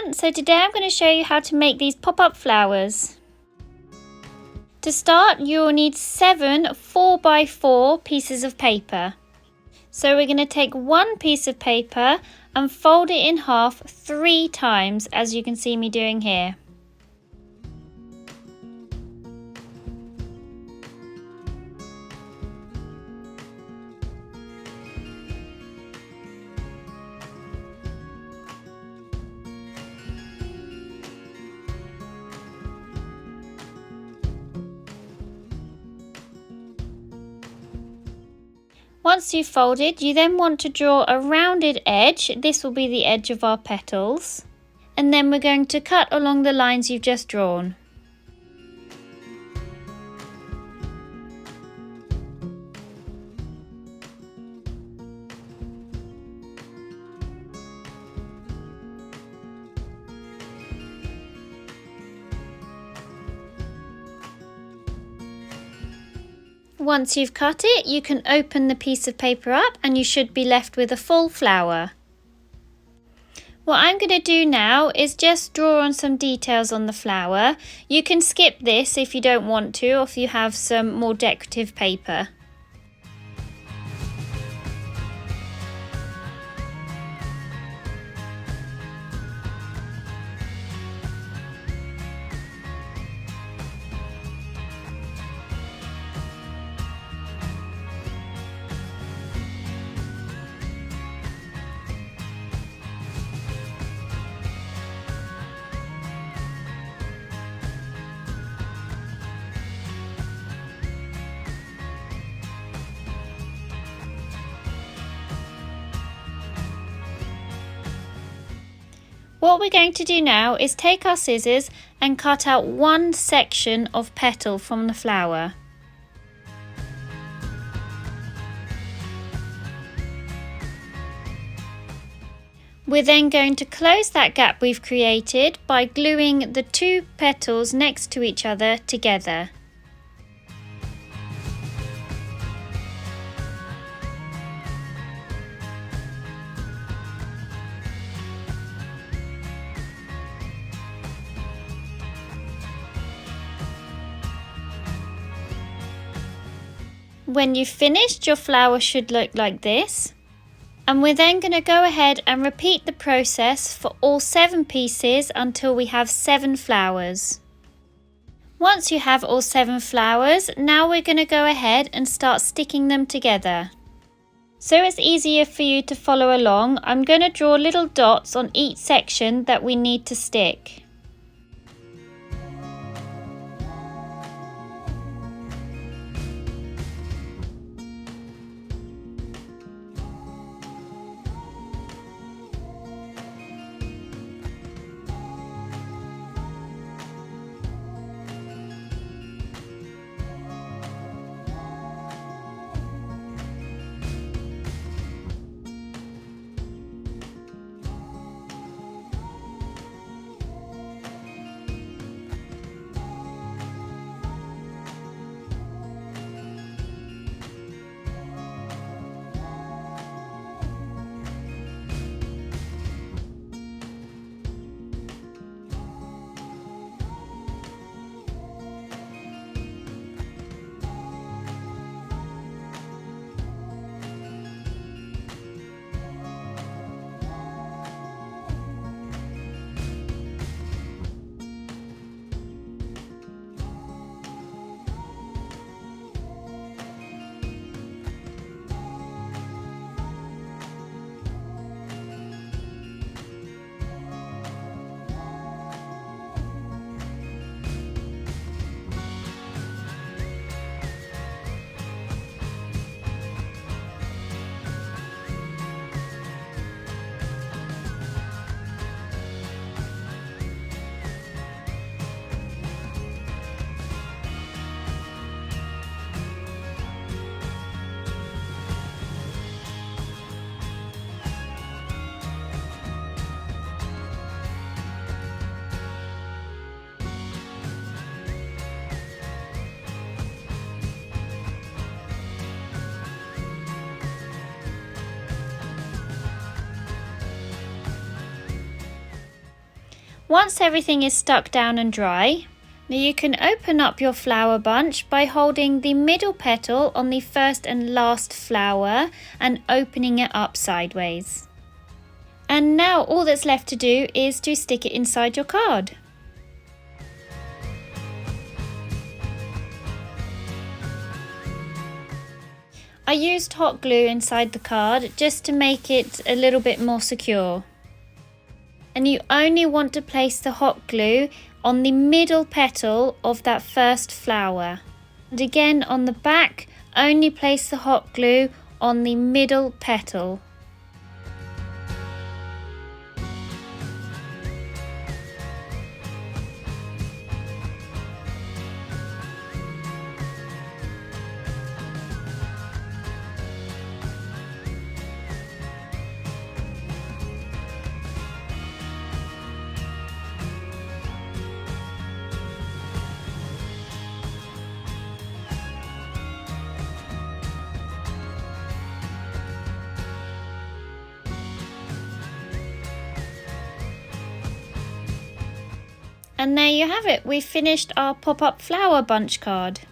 everyone, so today I'm going to show you how to make these pop-up flowers. To start, you'll need 7 4x4 pieces of paper. So we're going to take one piece of paper and fold it in half 3 times, as you can see me doing here. Once you've folded, you then want to draw a rounded edge. This will be the edge of our petals. And then we're going to cut along the lines you've just drawn. Once you've cut it, you can open the piece of paper up and you should be left with a full flower. What I'm going to do now is just draw on some details on the flower. You can skip this if you don't want to, or if you have some more decorative paper. What we're going to do now is take our scissors and cut out one section of petal from the flower. We're then going to close that gap we've created by gluing the 2 petals next to each other together. When you've finished, your flower should look like this. And we're then going to go ahead and repeat the process for all 7 pieces until we have 7 flowers. Once you have all 7 flowers, now we're going to go ahead and start sticking them together. So it's easier for you to follow along, I'm going to draw little dots on each section that we need to stick. Once everything is stuck down and dry, now you can open up your flower bunch by holding the middle petal on the first and last flower and opening it up sideways. And now all that's left to do is to stick it inside your card. I used hot glue inside the card just to make it a little bit more secure. And you only want to place the hot glue on the middle petal of that first flower. And again on the back, only place the hot glue on the middle petal. And there you have it, we've finished our pop-up flower bunch card.